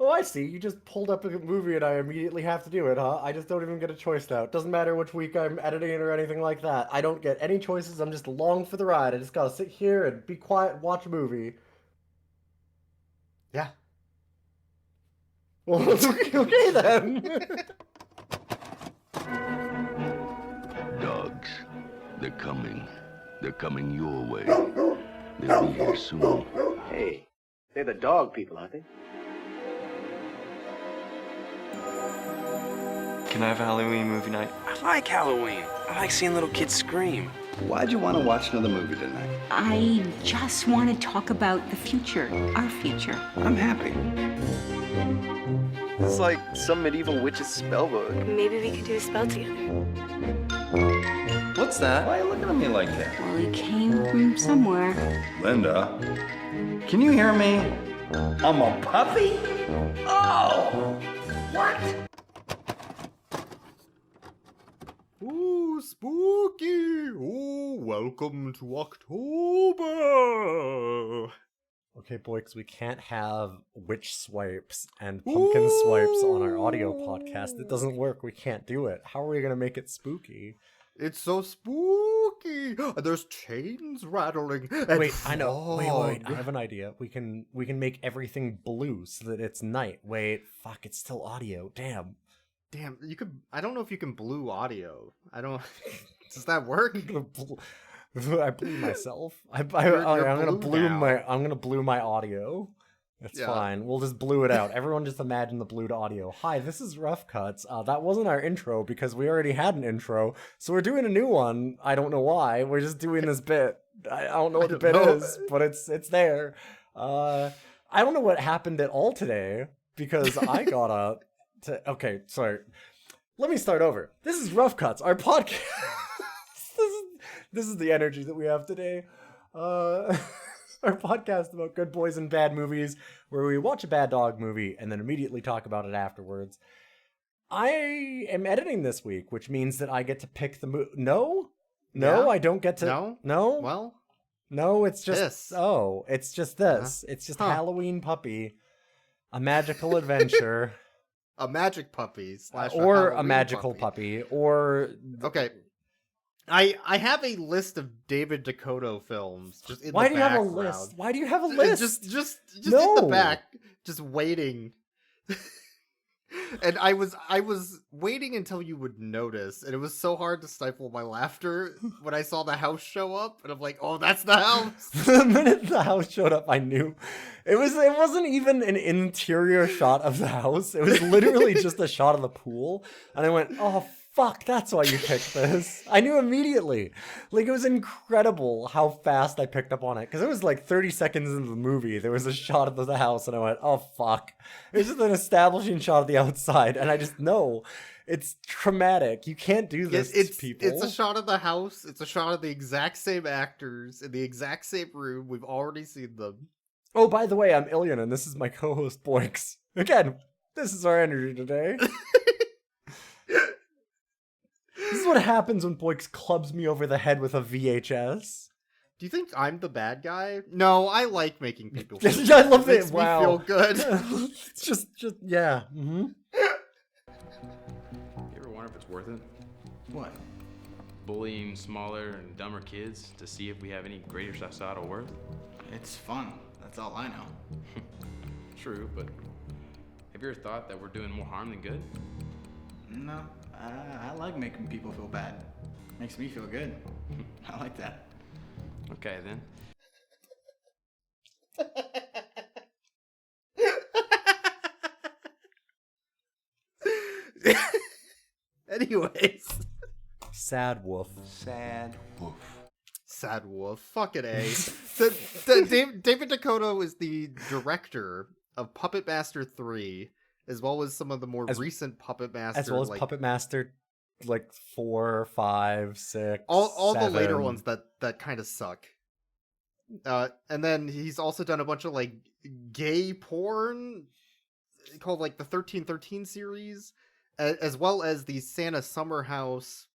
Oh, I see. You just pulled up a movie and I immediately have to do it, huh? I just don't even get a choice now. It doesn't matter which week I'm editing it or anything like that. I don't get any choices. I'm just along for the ride. I just gotta sit here and be quiet and watch a movie. Yeah. Well, okay then. Dogs, they're coming. They're coming your way. They'll be here soon. Hey, they're the dog people, aren't they? Can I have a Halloween movie night? I like Halloween. I like seeing little kids scream. Why'd you want to watch another movie tonight? I just want to talk about the future, our future. I'm happy. It's like some medieval witch's spellbook. Maybe we could do a spell together. What's that? Why are you looking at me like that? Well, it came from somewhere. Linda, can you hear me? I'm a puppy? Oh! What? Ooh, spooky! Ooh, welcome to October! Okay, boys, we can't have witch swipes and pumpkin swipes on our audio podcast. It doesn't work. We can't do it. How are we gonna make it spooky? It's so spooky! There's chains rattling and Wait, I know. Wait, fog. I have an idea. We can make everything blue so that it's night. Wait, fuck, it's still audio. Damn. Damn, you could... I don't know if you can blue audio. I don't... Does that work? I blew myself. I'm You're gonna blue blue now. I'm gonna blue my audio. It's Yeah. fine. We'll just blue it out. Everyone just imagine the blued audio. Hi, this is Rough Cuts. That wasn't our intro because we already had an intro, so we're doing a new one. I don't know why. We're just doing this bit. I don't know what the bit is, but it's there. I don't know what happened at all today because I got up. Okay, sorry. Let me start over. This is Rough Cuts, our podcast. this is the energy that we have today. Our podcast about good boys and bad movies, where we watch a bad dog movie and then immediately talk about it afterwards. I am editing this week, which means that I get to pick the movie. No, Yeah? I don't get to. No? no, Well, no. It's just This. Oh, it's just this. It's just Halloween Puppy, a magical adventure. a magic puppy slash Or a Halloween magical puppy, or Okay. I have a list of David Dakota films just in why the do you have a background. list? Why do you have a list? Just in No. the back, just waiting. And I was waiting until you would notice, and it was so hard to stifle my laughter when I saw the house show up, and I'm like, oh, that's the house. The minute the house showed up, I knew it wasn't even an interior shot of the house. It was literally just a shot of the pool, and I went, "Oh fuck, that's why you picked this." I knew immediately. Like, it was incredible how fast I picked up on it because it was like 30 seconds into the movie. There was a shot of the house, and I went, "Oh fuck!" It was just an establishing shot of the outside, and I just know. It's traumatic. You can't do this to people. It's a shot of the house. It's a shot of the exact same actors in the exact same room. We've already seen them. Oh, by the way, I'm Ilian, and this is my co-host, Boix. Again, this is our energy today. This is what happens when Boix clubs me over the head with a VHS. Do you think I'm the bad guy? No, I like making people I feel love makes it. me Wow. feel good. It's just, yeah. Mm-hmm. You ever wonder if it's worth it? What? Bullying smaller and dumber kids to see if we have any greater societal worth? It's fun. That's all I know. True, but have you ever thought that we're doing more harm than good? No, I like making people feel bad. Makes me feel good. I like that. Okay, then. Anyways. Sad wolf. Sad wolf. Sad wolf. Fucking A. David Dakota is the director of Puppet Master 3, as well as some of the more recent Puppet Master. As well as like, Puppet Master, like 4, 5, 6, all 7. the later ones that kind of suck. And then he's also done a bunch of like gay porn called like the 1313 series, as well as the Santa Summer House,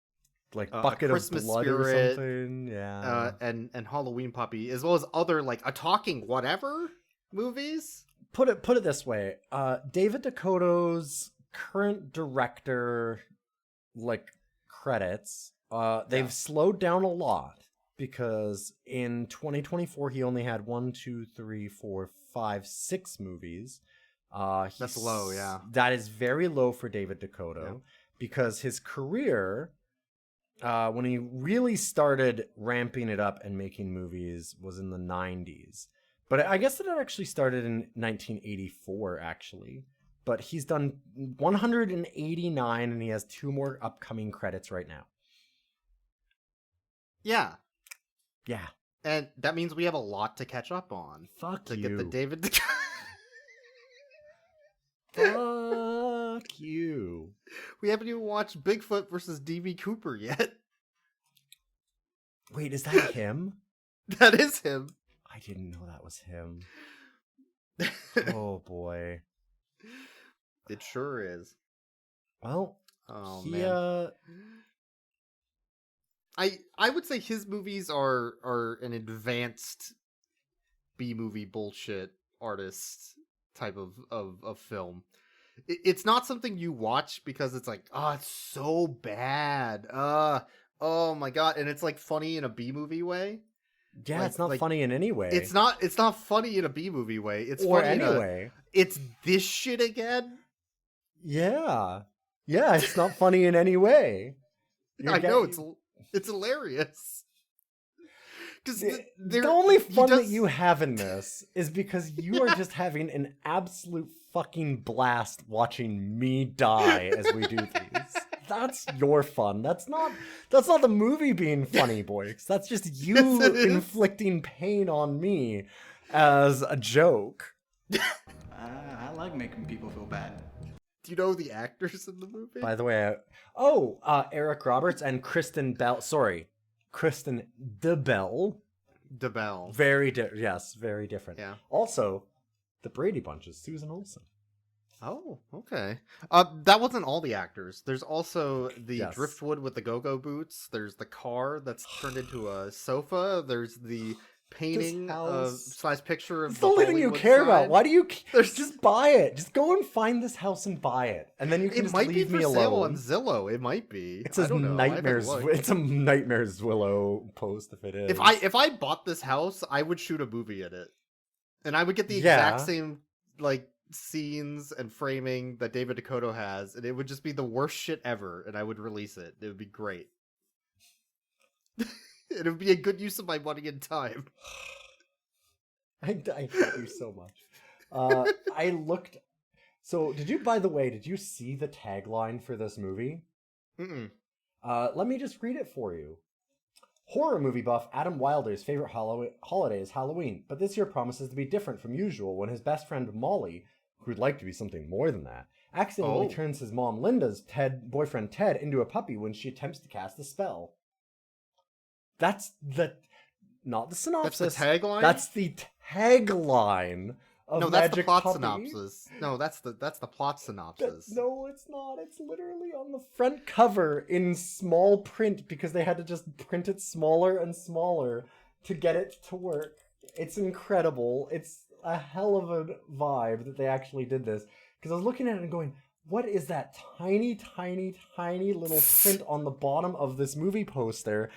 like Bucket of Christmas Blood Spirit, or something. Yeah. and Halloween Puppy, as well as other like a talking whatever movies. put it this way. David Dakota's current director credits, they've slowed down a lot because in 2024 he only had 6 movies. That's low, yeah. That is very low for David Dakota because his career, when he really started ramping it up and making movies, was in the 90s. But I guess that it actually started in 1984, actually. But he's done 189, and he has 2 more upcoming credits right now. Yeah. Yeah. And that means we have a lot to catch up on. Fuck to you. get the David Fuck you. We haven't even watched Bigfoot versus D.B. Cooper yet. Wait, is that him? That is him. I didn't know that was him. Oh, boy. It sure is. Well, man. I would say his movies are an advanced B-movie bullshit artist type of film. It's not something you watch because it's like, oh, it's so bad. Oh my god, and it's like funny in a B-movie way. Yeah, it's not funny in any way. It's not funny in a B-movie way. It's or funny anyway. It's this shit again. Yeah, it's not funny in any way. I know it's hilarious. Because the only fun that you have in this is because you are just having an absolute fucking blast watching me die as we do these. That's your fun. That's not the movie being funny, boys. That's just you inflicting pain on me as a joke. I like making people feel bad. Do you know the actors in the movie? By the way, Eric Roberts and Kristen Bell. Sorry, Kristen DeBell. DeBell. Very different. Yeah. Also, the Brady Bunch is Susan Olsen. Oh, okay. That wasn't all the actors. There's also the driftwood with the go-go boots. There's the car that's turned into a sofa. There's the painting size picture of the only thing you care about. Why do you just buy it? Just go and find this house and buy it, and then you can just leave me alone. It might be for sale on Zillow. It might be. It's a nightmares. It's a Nightmares Willow post if it is. If I bought this house, I would shoot a movie in it, and I would get the exact same scenes and framing that David Dakota has, and it would just be the worst shit ever, and I would release it. It would be great. It would be a good use of my money and time. I hate you so much. I looked. So, did you see the tagline for this movie? Mm-mm. Let me just read it for you. Horror movie buff Adam Wilder's favorite holiday is Halloween, but this year promises to be different from usual when his best friend Molly, who'd like to be something more than that, accidentally turns his mom Linda's boyfriend Ted into a puppy when she attempts to cast a spell. That's not the synopsis. That's the tagline? That's the tagline of No, that's the Magic plot Puppy. synopsis. No, that's the plot synopsis. No, it's not. It's literally on the front cover in small print because they had to just print it smaller and smaller to get it to work. It's incredible. It's a hell of a vibe that they actually did this. Because I was looking at it and going, what is that tiny, tiny, tiny little print on the bottom of this movie poster?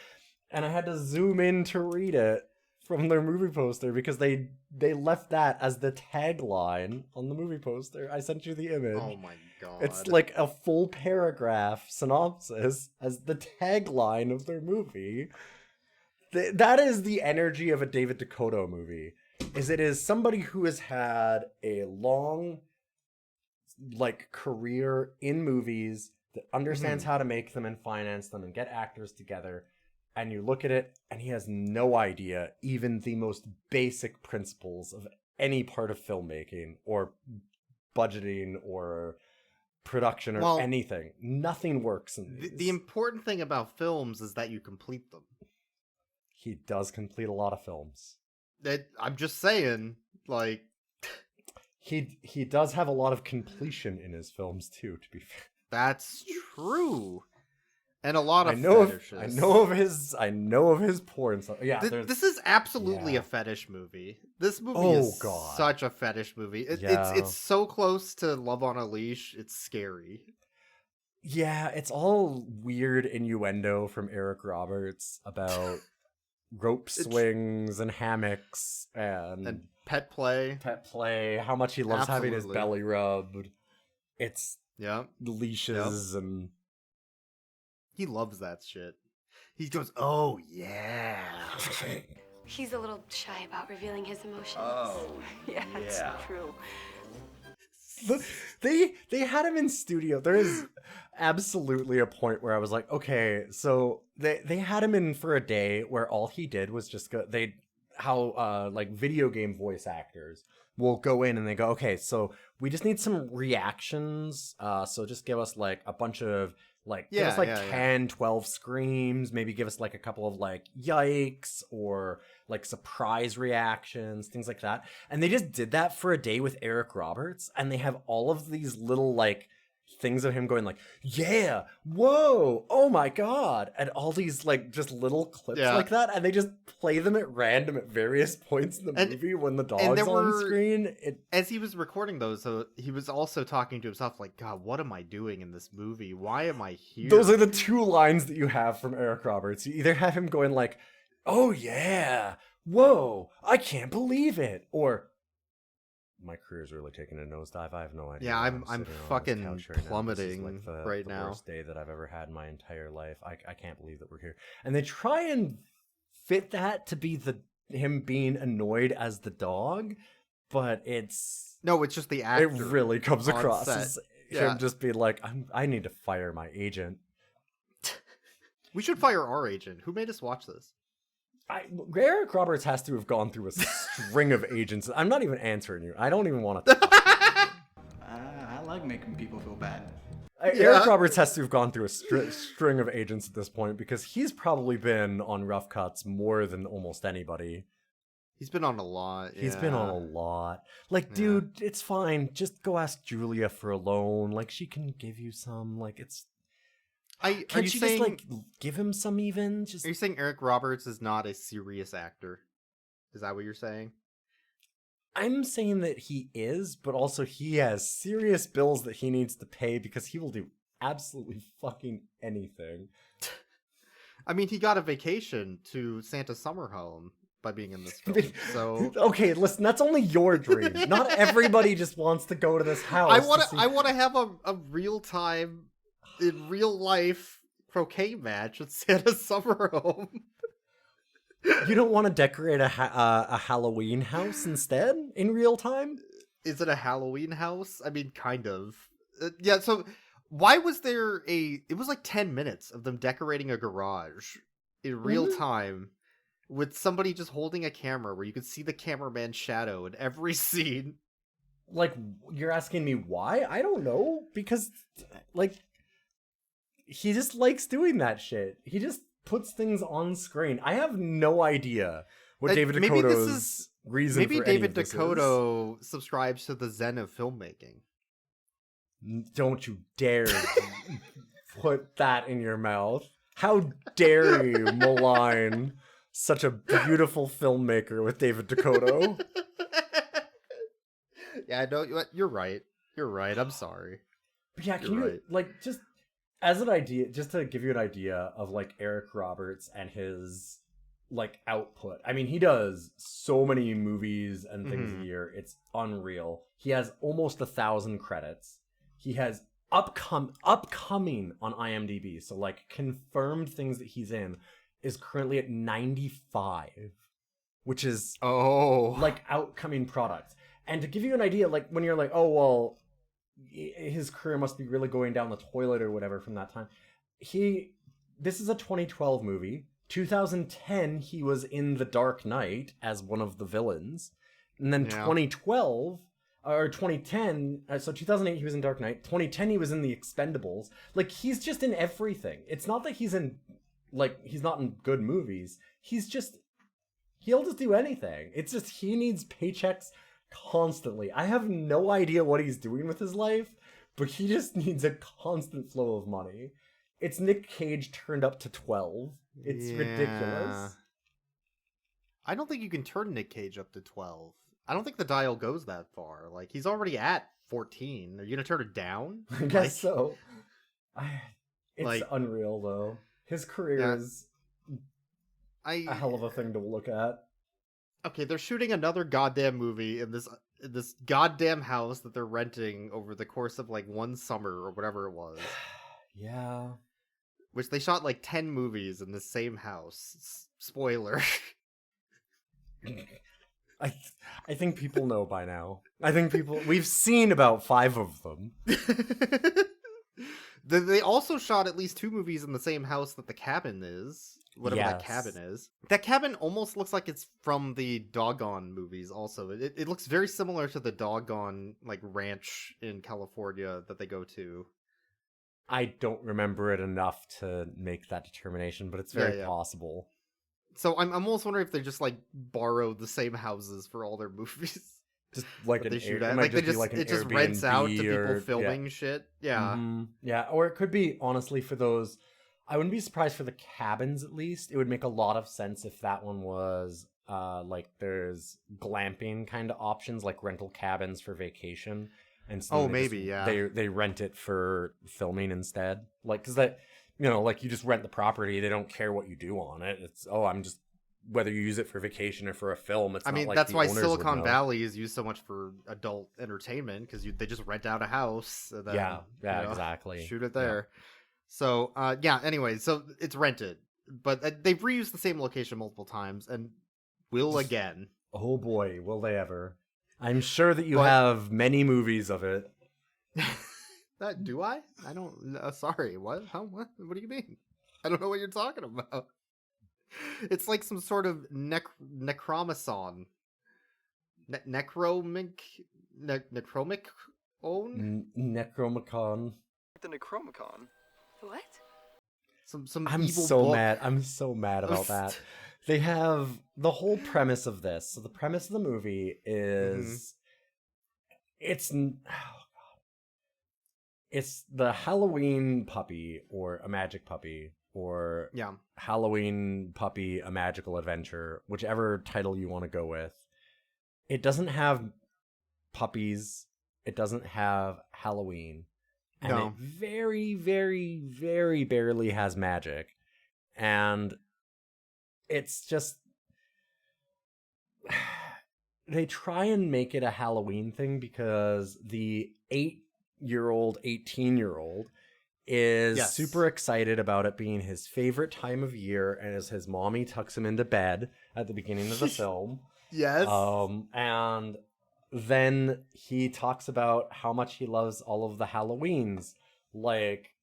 And I had to zoom in to read it from their movie poster because they left that as the tagline on the movie poster. I sent you the image. Oh my god. It's like a full paragraph synopsis as the tagline of their movie. That is the energy of a David Dakota movie. It is somebody who has had a long career in movies that understands how to make them and finance them and get actors together. And you look at it, and he has no idea even the most basic principles of any part of filmmaking or budgeting or production or anything. Nothing works in these. The important thing about films is that you complete them. He does complete a lot of films. I'm just saying, He does have a lot of completion in his films, too, to be fair. That's true. And a lot of I know fetishes. I know of his porn stuff. Yeah, This is absolutely a fetish movie. This movie is such a fetish movie. It's so close to Love on a Leash. It's scary. Yeah, it's all weird innuendo from Eric Roberts about rope swings and hammocks and pet play. How much he loves having his belly rubbed. It's leashes and he loves that shit. He goes, "Oh yeah." He's a little shy about revealing his emotions. Oh, yeah, that's true. They had him in studio. There is absolutely a point where I was like, okay, so they had him in for a day where all he did was just go. Like video game voice actors will go in and they go, okay, so we just need some reactions. So just give us like a bunch of give us 10, 12 screams, maybe give us like a couple of like yikes or like surprise reactions, things like that. And they just did that for a day with Eric Roberts, and they have all of these little like things of him going like, yeah, whoa, oh my god, and all these like just little clips like that, and they just play them at random at various points in the movie when the dog's on screen. As he was recording those, so he was also talking to himself like, God, what am I doing in this movie? Why am I here? Those are the two lines that you have from Eric Roberts. You either have him going like, oh yeah, whoa, I can't believe it, or my career's really taking a nosedive. I have no idea. Yeah, I'm fucking plummeting right now. The worst day that I've ever had in my entire life. I can't believe that we're here. And they try and fit that to be him being annoyed as the dog, but it's just the actor. It really comes across as him just being like, I need to fire my agent. We should fire our agent. Who made us watch this? Eric Roberts has to have gone through a string of agents. I'm not even answering you. I don't even want to. I like making people feel bad. Eric Roberts has to have gone through a string of agents at this point, because he's probably been on Rough Cuts more than almost anybody. He's been on a lot. He's been on a lot. Like, dude, it's fine. Just go ask Julia for a loan. Like, she can give you some. Like, it's. Can't she just like give him some even? Are you saying Eric Roberts is not a serious actor? Is that what you're saying? I'm saying that he is, but also he has serious bills that he needs to pay, because he will do absolutely fucking anything. I mean, he got a vacation to Santa's summer home by being in this film. So okay, listen, that's only your dream. Not everybody just wants to go to this house. I want to have a real time, in real life croquet match at Santa's summer home. You don't want to decorate a Halloween house instead in real time? Is it a Halloween house? I mean, kind of. Yeah, so why was there it was like 10 minutes of them decorating a garage in real time with somebody just holding a camera where you could see the cameraman's shadow in every scene. Like, you're asking me why? I don't know. Because, like, he just likes doing that shit. He just puts things on screen. I have no idea what David Dakota's reason for any of this is. Maybe David Dakota subscribes to the Zen of filmmaking. Don't you dare put that in your mouth. How dare you malign such a beautiful filmmaker with David Dakota? Yeah, no, you're right. You're right. I'm sorry. But yeah, can you, like, just as an idea, just to give you an idea of, like, Eric Roberts and his, like, output. I mean, he does so many movies and things a year. It's unreal. He has almost 1,000 credits. He has upcoming on IMDb. So, like, confirmed things that he's in is currently at 95, which is, like, outcoming products. And to give you an idea, like, when you're like, oh, well, his career must be really going down the toilet or whatever from that time. This is a 2012 movie. 2010, he was in The Dark Knight as one of the villains. And then 2012, or 2010, so 2008 he was in Dark Knight. 2010 he was in The Expendables. Like, he's just in everything. It's not that he's in, like, he's not in good movies. He'll just do anything. It's just he needs paychecks constantly. I have no idea what he's doing with his life, but he just needs a constant flow of money. It's Nick Cage turned up to 12. It's Yeah. ridiculous. I don't think you can turn Nick Cage up to 12. I don't think the dial goes that far. Like, he's already at 14. Are you gonna turn it down? I guess so. It's like- unreal though. His career Yeah. is a hell of a thing to look at. Okay, they're shooting another goddamn movie in this goddamn house that they're renting over the course of like one summer or whatever it was. Yeah. Which they shot like 10 movies in the same house. Spoiler. I think people know by now. I think we've seen about 5 of them. They also shot at least 2 movies in the same house that the cabin is. Whatever that Yes. cabin is. That cabin almost looks like it's from the Doggone movies also. It looks very similar to the Doggone like ranch in California that they go to. I don't remember it enough to make that determination, but it's very Yeah. possible. So I'm almost wondering if they just like borrow the same houses for all their movies. Just like that an they shoot Air- at. it might Like they be just like an it just rents out to Airbnb people or- filming shit. Yeah. Mhm. Yeah, or it could be honestly for those. I wouldn't be surprised for the cabins at least. It would make a lot of sense if that one was like there's glamping kind of options like rental cabins for vacation. And so Oh, then maybe, yeah. They rent it for filming instead. Like cuz that like you just rent the property, they don't care what you do on it. It's I'm just whether you use it for vacation or for a film, it's I not mean, like that's the why owners would Silicon know. Valley is used so much for adult entertainment because they just rent out a house. And then, Yeah, exactly. Shoot it Yeah. there. So, anyway, so it's rented, but they've reused the same location multiple times and will again. Oh boy, will they ever. I'm sure that you But- have many movies of it. Do I? I don't. Sorry. What? How? What? What do you mean? I don't know what you're talking about. It's like some sort of necromason. Necromic own? Necromicon. The Necromicon. What? Some I'm evil so book. mad. I'm so mad about that. They have the whole premise of this. So the premise of the movie is it's the Halloween puppy or a magic puppy or Yeah. Halloween puppy a magical adventure, whichever title you want to go with. It doesn't have puppies. It doesn't have Halloween. And No. it very, very, very barely has magic. And it's just they try and make it a Halloween thing because the 8-year-old, 18-year-old is Yes. super excited about it being his favorite time of year, and as his mommy tucks him into bed at the beginning of the film. Yes. And then he talks about how much he loves all of the Halloweens, like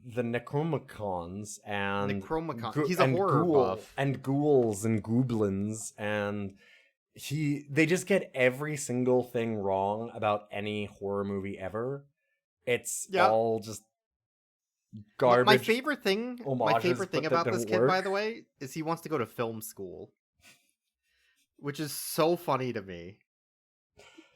the Necromicons and Necromicon. He's a horror buff. and ghouls and goblins, and they just get every single thing wrong about any horror movie ever. It's all just garbage. My favorite thing homages, but that about this don't kid, by work. the way, is he wants to go to film school, which is so funny to me.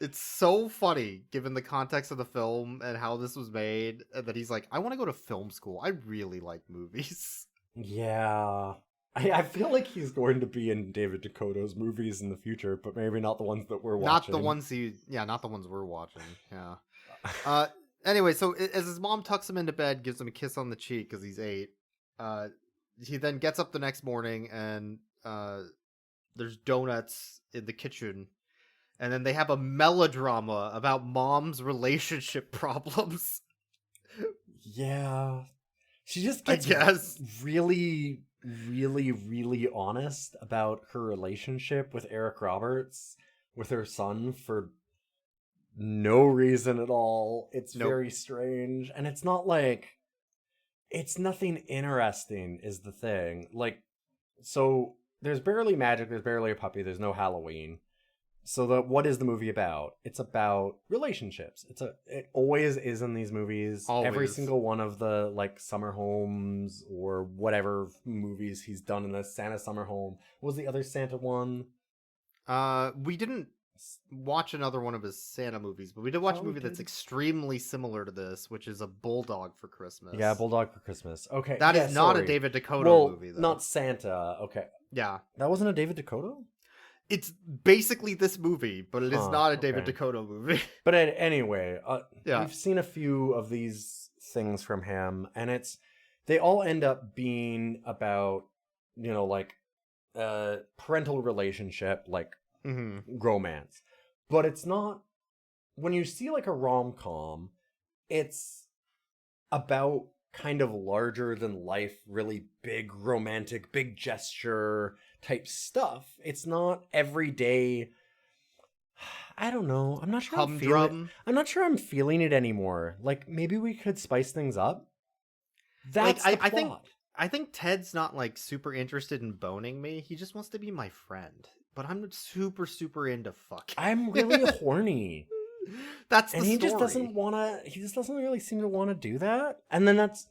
It's so funny given the context of the film and how this was made, and that he's like, I want to go to film school. I really like movies. Yeah. I feel like he's going to be in David Dakota's movies in the future, but maybe not the ones that we're watching. Not the ones not the ones we're watching. Yeah. Anyway, so as his mom tucks him into bed, gives him a kiss on the cheek because he's 8, he then gets up the next morning and there's donuts in the kitchen, and then they have a melodrama about mom's relationship problems. Yeah. She just I gets guess. really, really, really honest about her relationship with Eric Roberts, with her son, for no reason at all. It's Nope. very strange. And it's not like... It's nothing interesting, is the thing. Like, so there's barely magic, there's barely a puppy, there's no Halloween. So what is the movie about? It's about relationships. It always is in these movies. Every Always. single one of the like summer homes or whatever movies he's done in the Santa Summer Home. What was the other Santa one? We didn't watch another one of his Santa movies, but we did watch a movie that's did. extremely similar to this, which is A Bulldog for Christmas. Yeah, Bulldog for Christmas. Okay. That yeah, is not sorry. a David Dakota well, movie, though. not Santa. Okay. Yeah. That wasn't a David Dakota? It's basically this movie, but it is Huh, not a David okay. Dakota movie. But anyway, Yeah. we've seen a few of these things from him, and they all end up being about, like parental relationship, like romance. But it's not, when you see like a rom-com, it's about kind of larger than life, really big romantic, big gesture type stuff. It's not everyday. I don't know. I'm not sure Humdrum. I'm not sure I'm feeling it anymore. Like, maybe we could spice things up. That's Like, the plot. I think Ted's not like super interested in boning me. He just wants to be my friend. But I'm super, super into fucking. I'm really horny. That's the And he story. just doesn't want to. He just doesn't really seem to want to do that. And then that's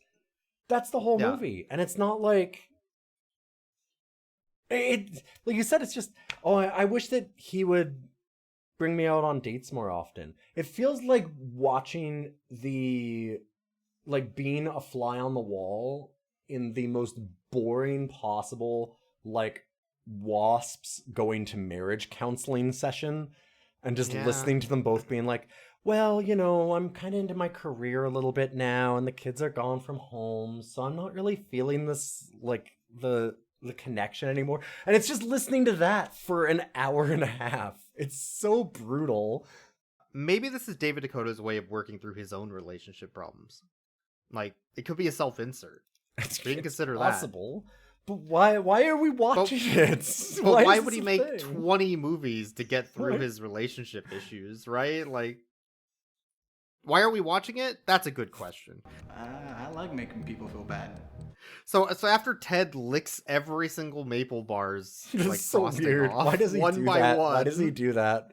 the whole Yeah. movie. And it's not like it. Like you said, it's just. Oh, I wish that he would bring me out on dates more often. It feels like watching being a fly on the wall in the most boring possible, like, wasps going to marriage counseling session, and just Yeah. listening to them both being like, well, I'm kind of into my career a little bit now, and the kids are gone from home, so I'm not really feeling this, like, the connection anymore. And it's just listening to that for an hour and a half. It's so brutal. Maybe this is David Dakota's way of working through his own relationship problems. Like, it could be a self-insert. We didn't consider possible. But why are we watching it? But why is would this he a make thing? 20 movies to get through Right. his relationship issues, right? Like, why are we watching it? That's a good question. I like making people feel bad. So after Ted licks every single maple bars, This like is so frosting weird. off, Why does he one do by that? one. Why does he do that?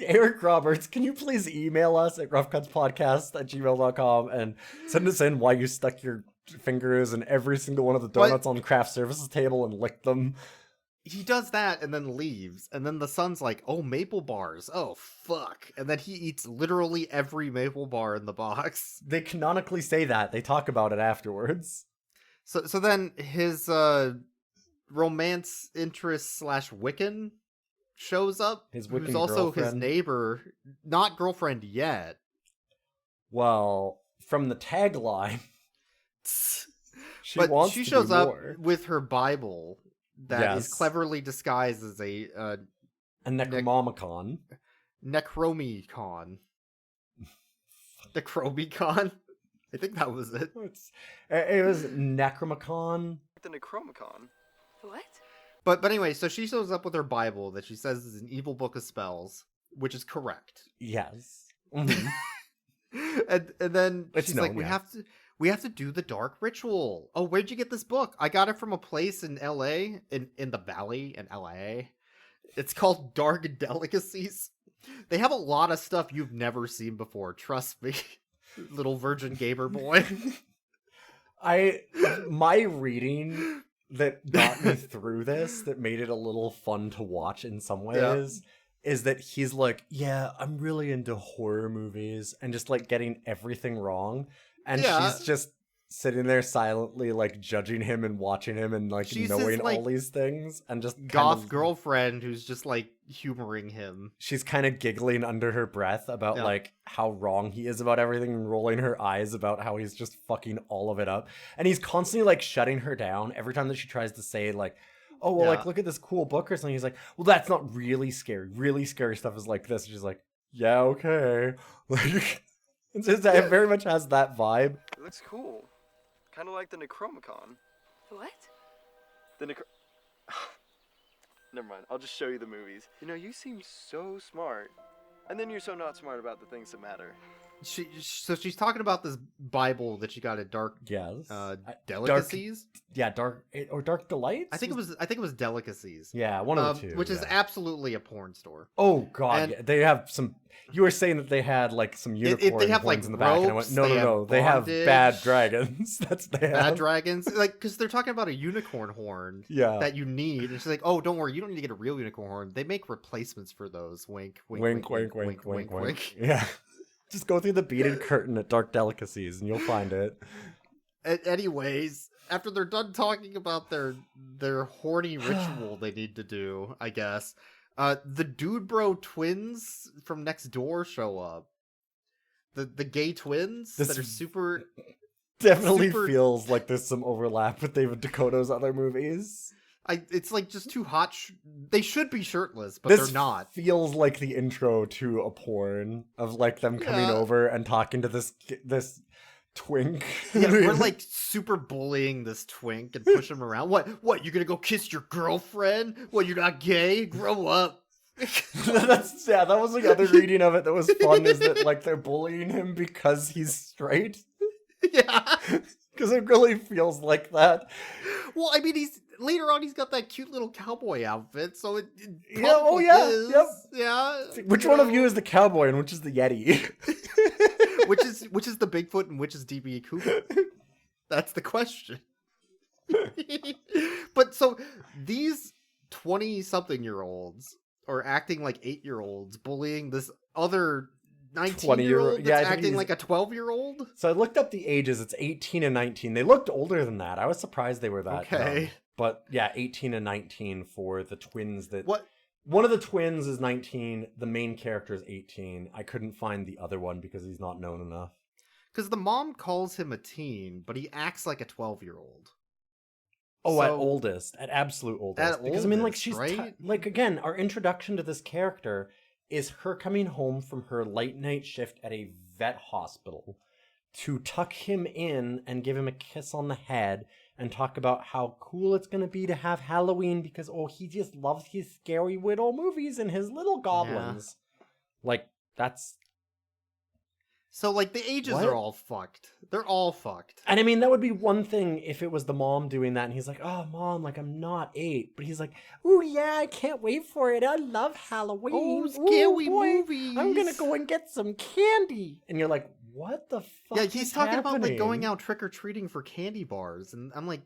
Eric Roberts, can you please email us at roughcutspodcast@gmail.com and send us in why you stuck your fingers in every single one of the donuts on craft services table and licked them? He does that and then leaves, and then the son's like, "Oh, maple bars. Oh, fuck!" And then he eats literally every maple bar in the box. They canonically say that. They talk about it afterwards. So then his romance interest / Wiccan shows up. His who's Wiccan also his girlfriend. neighbor, not girlfriend yet. Well, from the tagline, she But wants she to shows be up more. with her Bible that is Yes. cleverly disguised as a Necronomicon. Necromicon. Necromicon? I think that was it. It was Necromicon. The Necromicon. What? But anyway, so she shows up with her Bible that she says is an evil book of spells, which is correct. Yes. Mhm. and then It's she's known, like, yeah. we have to do the dark ritual. Oh, where'd you get this book? I got it from a place in LA, in the valley in LA. It's called Dark Delicacies. They have a lot of stuff you've never seen before, trust me. Little virgin gamer boy. My reading that got me through this, that made it a little fun to watch in some ways, is that he's like, yeah, I'm really into horror movies, and just like getting everything wrong. And Yeah. she's just sitting there silently, like judging him and watching him and like She's knowing his, like, all these things and just Goth kind of, girlfriend who's just like humoring him. she's kind of giggling under her breath about Yeah. like how wrong he is about everything and rolling her eyes about how he's just fucking all of it up. And he's constantly like shutting her down every time that she tries to say like, oh, well, Yeah. like, look at this cool book or something. He's like, well, that's not really scary. Really scary stuff is like this. And she's like, yeah, okay. Like, it very much has that vibe. It looks cool. Kind of like the Necromicon. What? The Necro... Never mind. I'll just show you the movies. You know, you seem so smart. And then you're so not smart about the things that matter. So she's talking about this Bible that she got at Dark Yes. Delicacies. Dark Delights. I think it was Delicacies. Yeah, one of the two. Which is yeah. absolutely a porn store. Oh god, And- yeah. They have some. You were saying that they had like some unicorn they have, horns like, in the back, and I went, ropes, no, they they have have bad bondage. dragons. That's they Bad have. dragons, like, because they're talking about a unicorn horn Yeah. that you need, and she's like, "Oh, don't worry, you don't need to get a real unicorn horn. They make replacements for those." Wink, wink, Wink, wink, wink. Yeah. Just go through the beaded curtain at Dark Delicacies, and you'll find it. Anyways, after they're done talking about their horny ritual they need to do, I guess, the Dude Bro twins from next door show up. The gay twins This that are super. Definitely super- feels like there's some overlap with David Dakota's other movies. It's like just too hot. They should be shirtless, but This they're not. feels like the intro to a porn of like them coming Yeah. over and talking to this twink. Yeah, we're like super bullying this twink and push him around. What? You gonna go kiss your girlfriend? What? You're not gay? Grow up. That was the other reading of it that was fun, is that like they're bullying him because he's straight. Yeah. Because it really feels like that. Well, I mean, later on he's got that cute little cowboy outfit, so it Yeah, oh probably yeah, is. yep. Yeah. Which one of you is the cowboy and which is the Yeti? which is the Bigfoot and which is DB Cooper? That's the question. But so these 20-something-year-olds are acting like 8-year-olds, bullying this other 19-year-old that's yeah, I think acting he's- like a 12-year-old? So I looked up the ages. It's 18 and 19. They looked older than that. I was surprised they were that Okay. young. But yeah, 18 and 19 for the twins that... What? One of the twins is 19. The main character is 18. I couldn't find the other one because he's not known enough. Because the mom calls him a teen, but he acts like a 12-year-old. Oh, at So- oldest. At absolute oldest. At Because, I mean, like, oldest, she's... right? like, again, our introduction to this character is her coming home from her late night shift at a vet hospital to tuck him in and give him a kiss on the head and talk about how cool it's going to be to have Halloween because, oh, he just loves his scary widow movies and his little goblins. Like, that's... So, like, the ages What? are all fucked. They're all fucked. And I mean, that would be one thing if it was the mom doing that and he's like, oh, mom, like, I'm not 8. But he's like, oh, yeah, I can't wait for it. I love Halloween. Oh, Ooh, scary boy, movies. I'm going to go and get some candy. And you're like, what the fuck Yeah, is he's talking about, like, going happening? out trick-or-treating for candy bars. And I'm like,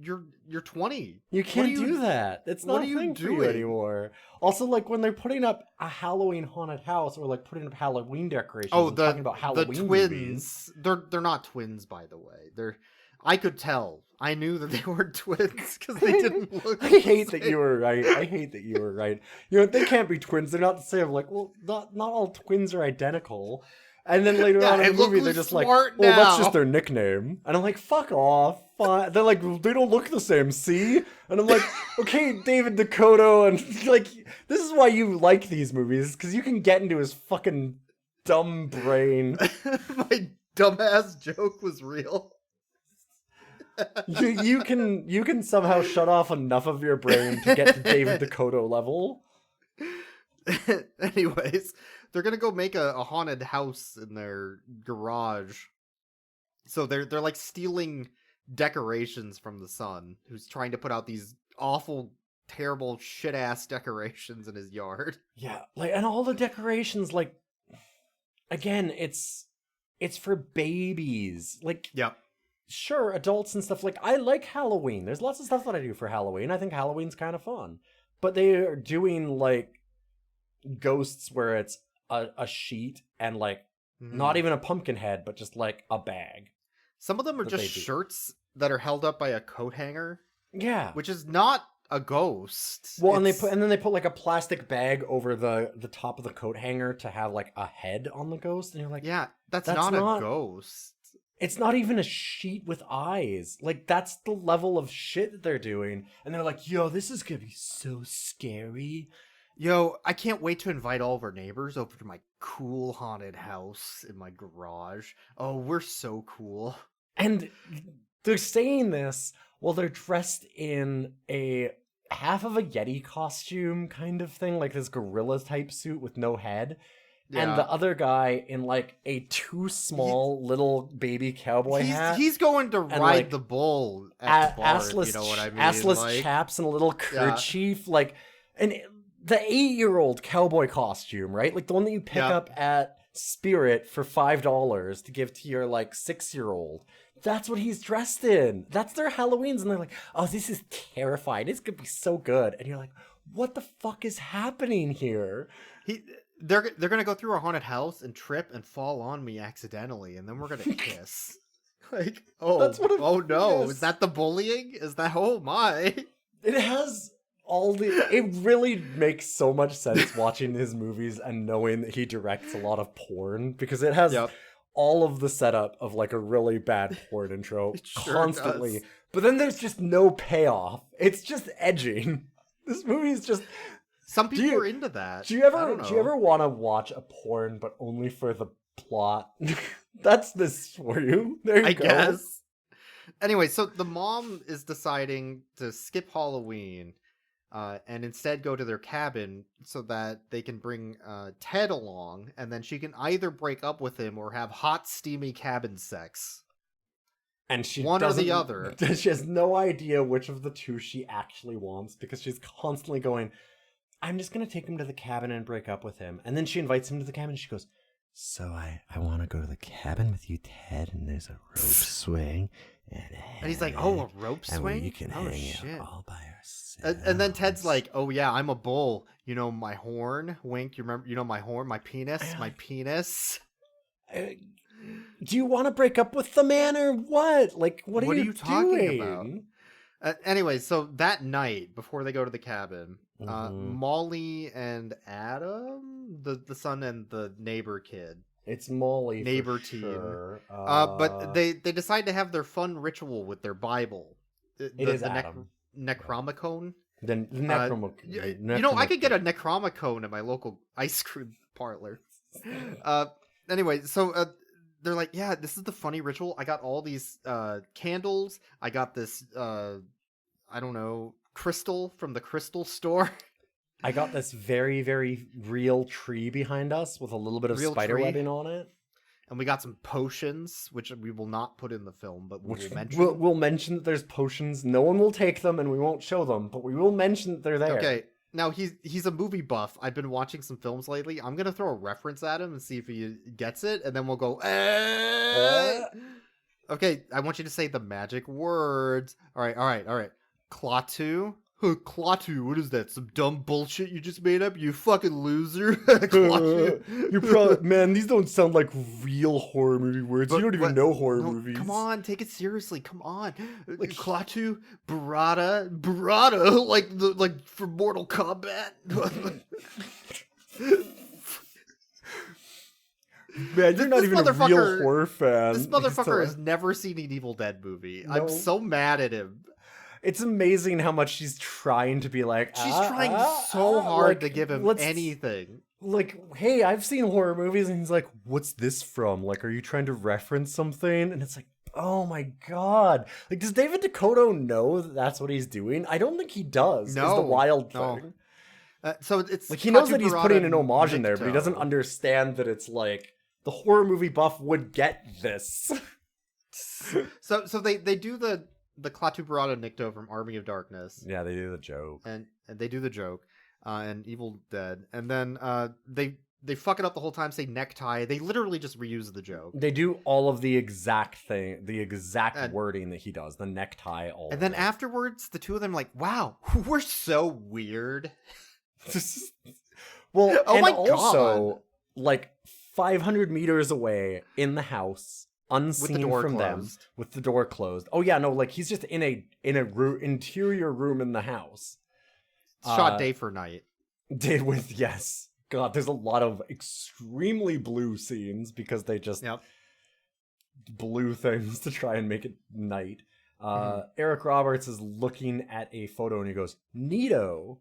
you're 20. You What can't are you- do that. It's what not are a you thing for you doing? anymore. Also, like, when they're putting up a Halloween haunted house or, like, putting up Halloween decorations Oh, and talking about the Halloween twins. movies. They're not twins, by the way. I could tell. I knew that they weren't twins because they didn't look. I hate that you were right. I hate that you were right. You know, they can't be twins. They're not the same. I'm like, well, not all twins are identical. And then later Yeah, on in and the look movie, they're who's just like, smart well, that's now." just their nickname. And I'm like, fuck off. Fine. They're like, they don't look the same, see? And I'm like, okay, David Dakota, and like, this is why you like these movies, because you can get into his fucking dumb brain. My dumbass joke was real. You can somehow shut off enough of your brain to get to David Dakota level. Anyways, they're gonna go make a haunted house in their garage. So they're like stealing decorations from the son, who's trying to put out these awful, terrible, shit ass decorations in his yard. Yeah, like, and all the decorations, like, again, it's for babies. Like, Yep. sure, adults and stuff. Like, I like Halloween. There's lots of stuff that I do for Halloween. I think Halloween's kind of fun. But they are doing, like, ghosts where it's a sheet and, like, not even a pumpkin head, but just, like, a bag. Some of them are that just they do. shirts that are held up by a coat hanger, Yeah. which is not a ghost. Well, and It's- then they put like a plastic bag over the top of the coat hanger to have like a head on the ghost, and you're like, yeah, that's that's not not- a ghost. it's not even a sheet with eyes. Like, that's the level of shit that they're doing, and they're like, yo, this is gonna be so scary. Yo, I can't wait to invite all of our neighbors over to my cool haunted house in my garage. Oh, we're so cool. And they're saying this while they're dressed in a half of a Yeti costume kind of thing, like this gorilla type suit with no head. and the other guy in like a too small little baby cowboy hat. He's going to ride like, the bull at the barn, you know what I mean? Assless like, chaps and a little kerchief, like, and the 8-year-old cowboy costume, right? Like the one that you pick up at Spirit for $5 to give to your like 6-year-old. That's what he's dressed in. That's their Halloweens, and they're like, "Oh, this is terrifying. It's gonna be so good." And you're like, "What the fuck is happening here?" They're gonna go through a haunted house and trip and fall on me accidentally, and then we're gonna kiss. Like, That's what no, is. is that the bullying? Is that oh my? It has all the. It really makes so much sense watching his movies and knowing that he directs a lot of porn, because it has all of the setup of like a really bad porn intro constantly. Does. But then there's just no payoff. It's just edging. This movie is just. Some people are into that. Do you ever want to watch a porn but only for the plot? That's this for you. There you go. I guess. Anyway, so the mom is deciding to skip Halloween and instead go to their cabin so that they can bring Ted along, and then she can either break up with him or have hot, steamy cabin sex. And she one or the other. She has no idea which of the two she actually wants, because she's constantly going, "I'm just going to take him to the cabin and break up with him." And then she invites him to the cabin and she goes, "So I want to go to the cabin with you, Ted, and there's a rope swing. And he's like, "Oh, a rope swing? And you can hang shit. out all by yourself." And then Ted's like, "Oh yeah, I'm a bull. You know my horn? Wink, you remember? You know my horn? My penis? My penis?" Do you want to break up with the man or what? Like, what are you talking doing? about? Anyway, so that night, before they go to the cabin, Molly and Adam, the son and the neighbor kid. It's Molly, neighbor for team. Sure. But they decide to have their fun ritual with their Bible. It is Adam. Necromicon. The Necromicon. You know, I could get a Necromicon at my local ice cream parlor. Anyway, so they're like, "Yeah, this is the funny ritual. I got all these candles. I got this, I don't know, crystal from the crystal store. I got this very, very real tree behind us with a little bit of spider webbing on it. And we got some potions, which we will not put in the film, but we will mention. We'll mention that there's potions. No one will take them, and we won't show them, but we will mention that they're there. Okay, now he's a movie buff. I've been watching some films lately. I'm going to throw a reference at him and see if he gets it, and then we'll go, Okay, I want you to say the magic words. All right. Klaatu? Klaatu, what is that? Some dumb bullshit you just made up? You fucking loser. You're probably, man, these don't sound like real horror movie words. You don't even know horror movies. Come on, take it seriously. Come on. Like Klaatu, Barada, like for Mortal Kombat. Man, you're not even a real horror fan. This motherfucker has never seen an Evil Dead movie. No. I'm so mad at him. It's amazing how much she's trying to be like. She's trying so hard to give him anything. Like, hey, I've seen horror movies, and he's like, "What's this from? Like, are you trying to reference something?" And it's like, oh my god! Like, does David Dakota know that that's what he's doing? I don't think he does. No, is the wild thing. So it's like he knows that he's putting an homage in there, but he doesn't understand that it's like the horror movie buff would get this. So they do the Klaatu Barada Nikto from Army of Darkness. Yeah, they do the joke. And they do the joke. And Evil Dead. And then they fuck it up the whole time, say necktie. They literally just reuse the joke. They do all of the exact thing, the exact wording that he does, the necktie, all and then afterwards, the two of them like, wow, we're so weird. Well, oh and my also, God. Like 500 meters away in the house, unseen from them, with the door closed. Oh yeah, no, like he's just in a interior room in the house. Shot day for night. Day with yes. God, there's a lot of extremely blue scenes because they just blew things to try and make it night. Eric Roberts is looking at a photo and he goes, "Neato."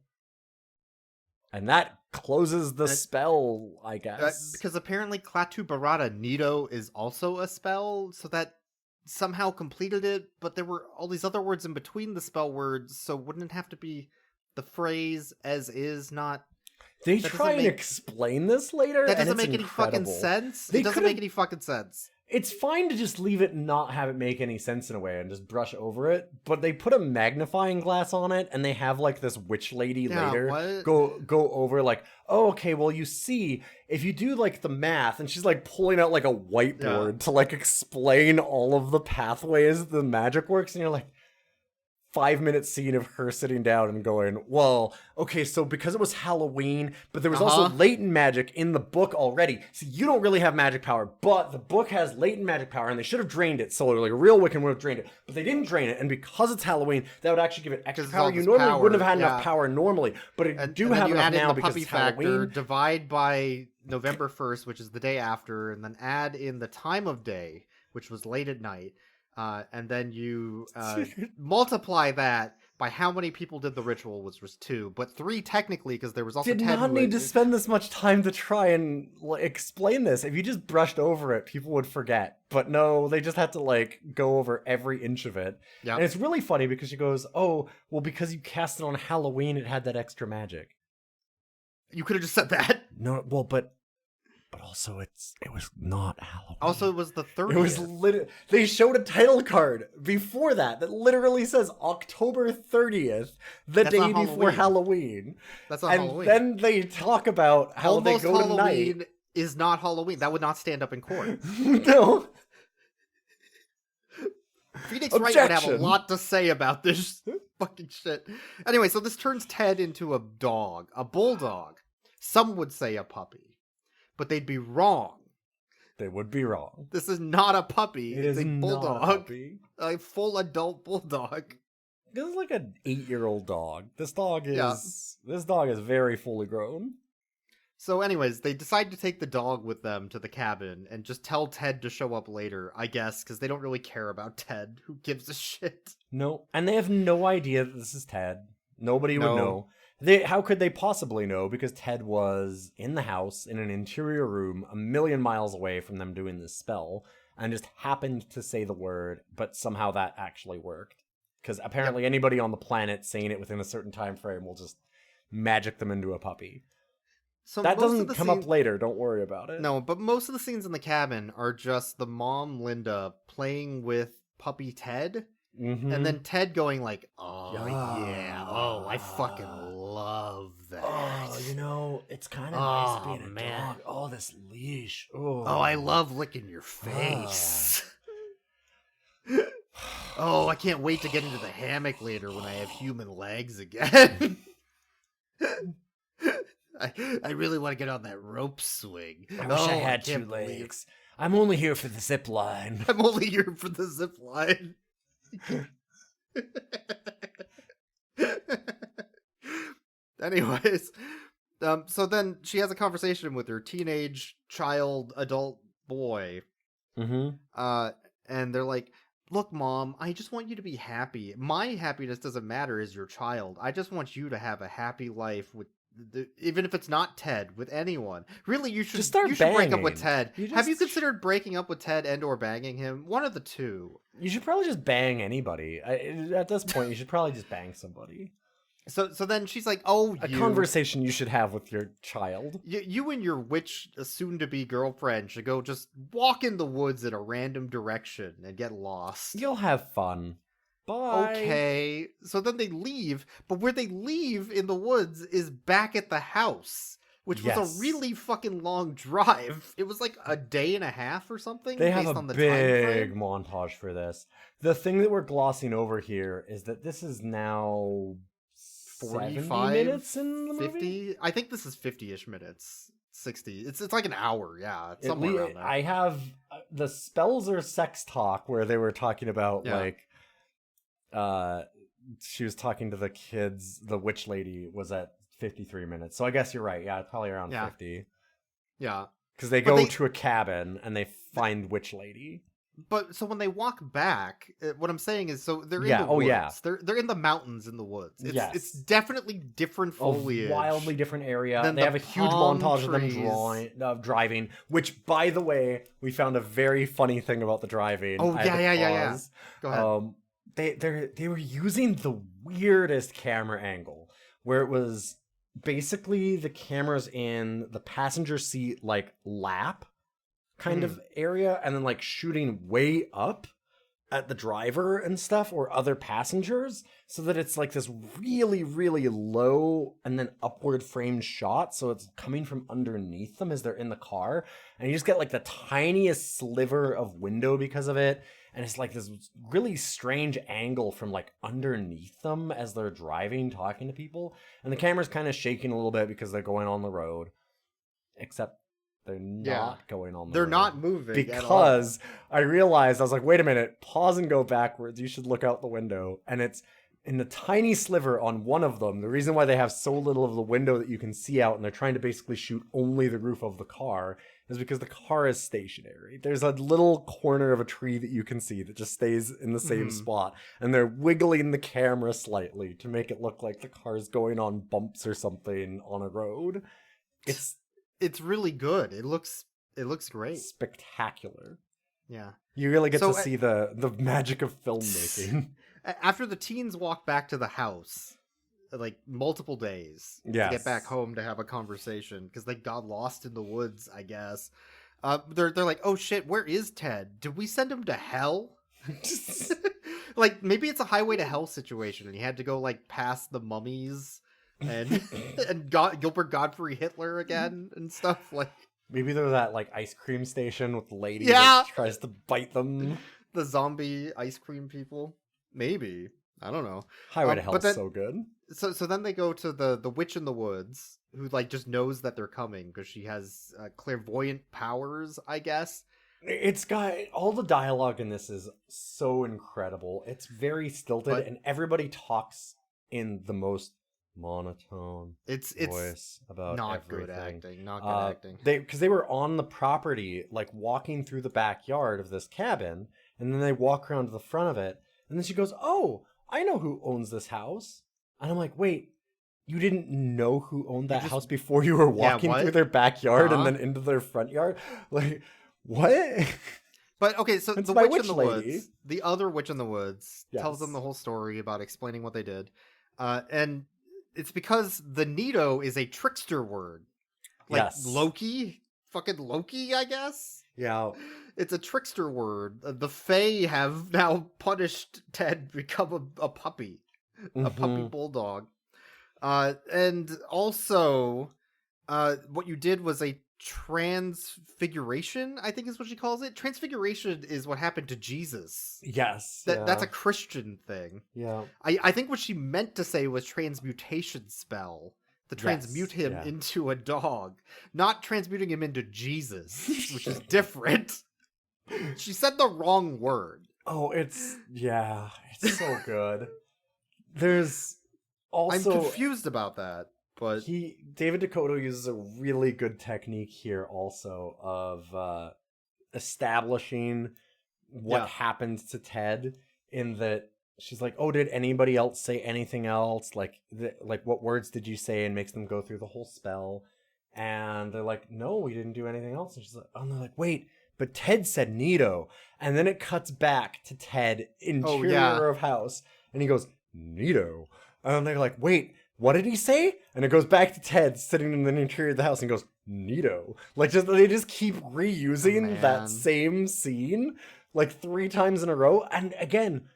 And that closes the spell, I guess. Because apparently Klaatu Barada Neato is also a spell, so that somehow completed it, but there were all these other words in between the spell words, so wouldn't it have to be the phrase as is, not They That try doesn't and make- explain this later. That and doesn't it's make any fucking incredible. sense. They It doesn't could've- make any fucking sense. It's fine to just leave it and not have it make any sense in a way and just brush over it, but they put a magnifying glass on it and they have like this witch lady Yeah, later what? go over like, oh, okay, well, you see, if you do like the math, and she's like pulling out like a whiteboard to like explain all of the pathways the magic works, and you're like, 5-minute scene of her sitting down and going, well, okay, so because it was Halloween, but there was also latent magic in the book already. So you don't really have magic power, but the book has latent magic power, and they should have drained it. So like a real Wiccan would have drained it, but they didn't drain it, and because it's Halloween, that would actually give it extra Because power. all You this normally power, wouldn't have had yeah. enough power normally, but it And do then have you enough add in now the because puppy it's factor, Halloween. divide by November 1st, which is the day after, and then add in the time of day, which was late at night, and then you multiply that by how many people did the ritual, which was 2, but 3 technically, because there was also Did 10 not who need had- to spend this much time to try and explain this. If you just brushed over it, people would forget. But no, they just had to like go over every inch of it. Yep. And it's really funny because she goes, "Oh, well, because you cast it on Halloween, it had that extra magic." You could have just said that. No, well, but also it was not Halloween. Also, it was the 30th. It was they showed a title card before that literally says October 30th, the That's day not before Halloween. Halloween. That's not and Halloween. then they talk about how Almost they go Halloween tonight. is not Halloween. That would not stand up in court. No. Phoenix Wright would have a Objection. lot to say about this fucking shit. Anyway, so this turns Ted into a dog, a bulldog. Some would say a puppy, but they'd be wrong. They would be wrong. This is not a puppy. It It's is a not bulldog. a puppy. A full adult bulldog. This is like an 8-year-old dog. This dog is Yeah. this dog is very fully grown. So anyways, they decide to take the dog with them to the cabin and just tell Ted to show up later, I guess, because they don't really care about Ted. Who gives a shit? No, and they have no idea that this is Ted. Nobody No. would know. How could they possibly know? Because Ted was in the house in an interior room a million miles away from them doing this spell and just happened to say the word, but somehow that actually worked. Because apparently anybody on the planet saying it within a certain time frame will just magic them into a puppy. So That most of doesn't the come up scene- later, don't worry about it. No, but most of the scenes in the cabin are just the mom, Linda, playing with puppy Ted. Mhm. And then Ted going like, oh, yeah, oh, I fucking love that. Oh, you know, it's kind of Oh, nice being a man. dog. Oh, this leash. Oh, Oh, I love licking your face. Oh, I can't wait to get into the hammock later when I have human legs again. I really want to get on that rope swing. I wish I Oh, had can't 2 believe- legs. I'm only here for the zip line. I'm only here for the zip line. Anyways, so then she has a conversation with her teenage child adult boy. Mm-hmm. And they're like, look, Mom, I just want you to be happy. My happiness doesn't matter as your child. I just want you to have a happy life with even if it's not Ted, with anyone. Really, you should Just start you should break up with banging. Ted. Have you considered breaking up with Ted and or banging him? One of the two. You should probably just bang anybody. At this point, you should probably just bang somebody. So then she's like, "Oh, A conversation you should have with your child. You and your witch soon-to-be girlfriend should go just walk in the woods in a random direction and get lost." You'll have fun. Bye. Okay. So then they leave, but where they leave in the woods is back at the house, which was Yes. a really fucking long drive. It was like a day and a half or something. They have based a on the time big frame. montage for this. The thing that we're glossing over here is that this is now 70 minutes in the movie? 50. I think this is 50-ish minutes. 60. It's like an hour. Yeah, it's At somewhere lea- around there. I have the spells or sex talk where they were talking about Yeah. she was talking to the kids. The witch lady was at 53 minutes. So I guess you're right. Yeah, it's probably around Yeah. 50. Yeah. Because they But go they- to a cabin and they find witch lady. But so when they walk back, what I'm saying is, so they're in Yeah, the oh, woods. yeah. They're in the mountains in the woods. It's, Yes. it's definitely different foliage. A wildly different area. than They the have a huge palm montage of them trees. driving, which, by the way, we found a very funny thing about the driving. Oh, I had to yeah. pause. Go ahead. They were using the weirdest camera angle where it was basically the camera's in the passenger seat, like lap kind of area, and then like shooting way up at the driver and stuff or other passengers, so that it's like this really, really low and then upward framed shot. So it's coming from underneath them as they're in the car. And you just get like the tiniest sliver of window because of it. And it's like this really strange angle from like underneath them as they're driving, talking to people. And the camera's kind of shaking a little bit because they're going on the road. Except they're not going on the road. They're not moving because I realized, I was like, wait a minute, pause and go backwards. You should look out the window. And it's in the tiny sliver on one of them. The reason why they have so little of the window that you can see out and they're trying to basically shoot only the roof of the car is because the car is stationary. There's a little corner of a tree that you can see that just stays in the same spot. And they're wiggling the camera slightly to make it look like the car's going on bumps or something on a road. It's really good. It looks great. Spectacular. Yeah. You really get to see the magic of filmmaking. After the teens walk back to the house, like multiple days to get back home to have a conversation because they got lost in the woods, I guess. They're like, oh shit, where is Ted? Did we send him to hell? Like maybe it's a highway to hell situation and he had to go like past the mummies and Gilbert Godfrey Hitler again and stuff like. Maybe there's that like ice cream station with the lady that tries to bite them. The zombie ice cream people. Maybe. I don't know. Highway to Hell is so good. So then they go to the witch in the woods who like just knows that they're coming because she has clairvoyant powers, I guess. It's got all the dialogue in this is so incredible. It's very stilted and everybody talks in the most monotone voice about not everything. Good acting. Not good acting. Because they were on the property, like walking through the backyard of this cabin, and then they walk around to the front of it, and then she goes, "Oh, I know who owns this house." And I'm like, "Wait, you didn't know who owned that house before you were walking through their backyard and then into their front yard? Like, what?" But okay, so it's the witch in the woods, the other witch in the woods, tells them the whole story about explaining what they did, and it's because the Nito is a trickster word, like Loki, fucking Loki, I guess. Yeah. It's a trickster word. The Fae have now punished Ted to become a puppy. A puppy bulldog. And also, what you did was a transfiguration, I think is what she calls it. Transfiguration is what happened to Jesus. Yes. That's a Christian thing. Yeah. I think what she meant to say was transmutation spell. To transmute him into a dog. Not transmuting him into Jesus, which is different. She said the wrong word. Oh, it's so good. There's also... I'm confused about that, but... David Dakota uses a really good technique here also of establishing what happened to Ted, in that she's like, "Oh, did anybody else say anything else? Like what words did you say?" And makes them go through the whole spell. And they're like, "No, we didn't do anything else." And she's like, "Oh," and they're like, "Wait, but Ted said Nito." And then it cuts back to Ted, interior of house. And he goes, "Nito." And they're like, "Wait, what did he say?" And it goes back to Ted sitting in the interior of the house and goes, "Nito." Like, they just keep reusing that same scene like 3 times in a row. And again,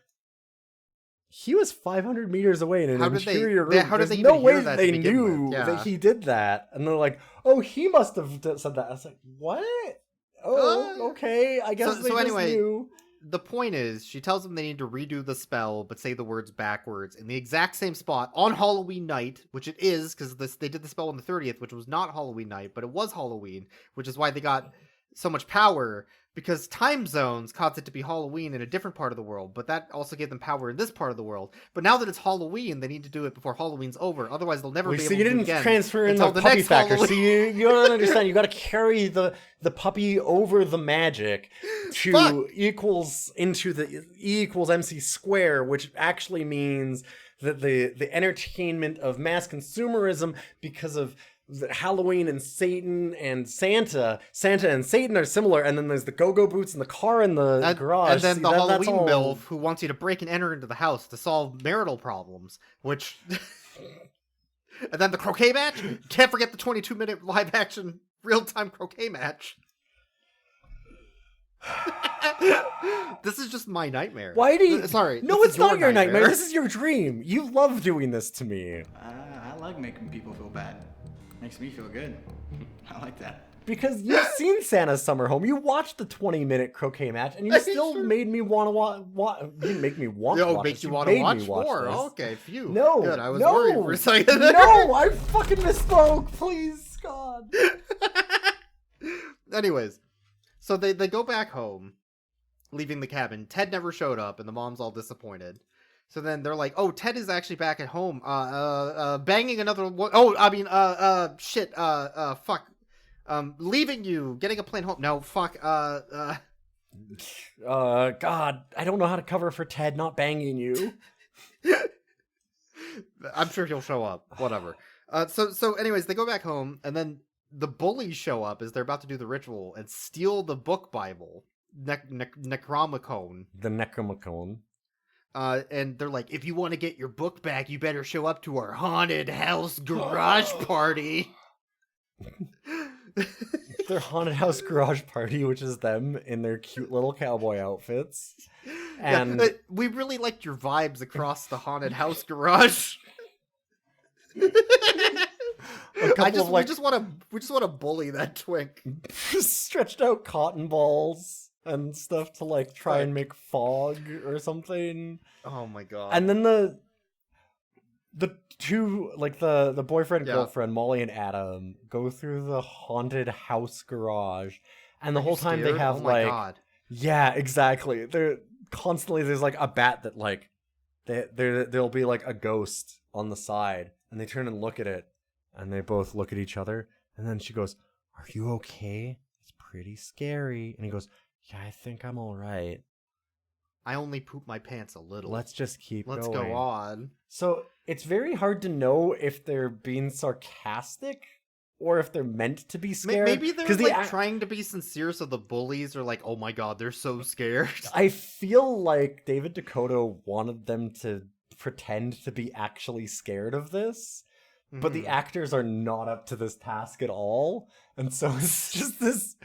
he was 500 meters away in an interior room. How did There's they no even way hear that they knew that he did that. And they're like, "Oh, he must have said that." I was like, "What? Oh, okay. I guess they just knew." The point is, she tells them they need to redo the spell, but say the words backwards in the exact same spot on Halloween night, which it is, because they did the spell on the 30th, which was not Halloween night, but it was Halloween, which is why they got so much power, because time zones caused it to be Halloween in a different part of the world, but that also gave them power in this part of the world. But now that it's Halloween, they need to do it before Halloween's over, otherwise they'll never be able to do it again. So you didn't transfer in the puppy factor. So you don't understand. You got to carry the puppy over the magic to equals into the E equals MC square, which actually means that the entertainment of mass consumerism, because of Halloween and Satan and Santa and Satan are similar, and then there's the go-go boots and the car in the garage. And then the Halloween MILF who wants you to break and enter into the house to solve marital problems, which And then the croquet match. Can't forget the 22-minute live action real-time croquet match. This is just my nightmare. Why do you? Sorry. No, this it's is not your nightmare. This is your dream. You love doing this to me. I like making people feel bad. Makes me feel good. I like that. Because you've seen Santa's Summer Home. You watched the 20-minute croquet match, and you still made me want to watch. You didn't make me want to watch. Make you want to to watch more. this. Okay, phew. No, good. I was no, worried for a second. No, I fucking misspoke. Please, God. Anyways, so they go back home, leaving the cabin. Ted never showed up, and the mom's all disappointed. So then they're like, "Oh, Ted is actually back at home. Banging another. Shit. Fuck. Leaving you, getting a plane home. No, fuck. God, I don't know how to cover for Ted not banging you. I'm sure he'll show up. Whatever. So anyways, they go back home, and then the bullies show up as they're about to do the ritual and steal the book Bible, Necronomicon. The Necronomicon. And they're like, if you want to get your book back, you better show up to our haunted house garage party. Their haunted house garage party, which is them in their cute little cowboy outfits. And yeah, we really liked your vibes across the haunted house garage. We just want to bully that twink. Stretched out cotton balls and stuff to like try and make fog or something. Oh my god. And then the two, like the boyfriend girlfriend, Molly and Adam, go through the haunted house garage, and the whole time they have yeah, exactly. They're constantly, there's like a bat that like there'll be like a ghost on the side, and they turn and look at it, and they both look at each other, and then she goes, "Are you okay? It's pretty scary." And he goes, "Yeah, I think I'm all right. I only poop my pants a little. Let's just keep going. Let's go on." So it's very hard to know if they're being sarcastic or if they're meant to be scared. Maybe they're trying to be sincere, so the bullies are like, "Oh my god, they're so scared." I feel like David Dakota wanted them to pretend to be actually scared of this, but the actors are not up to this task at all. And so it's just this...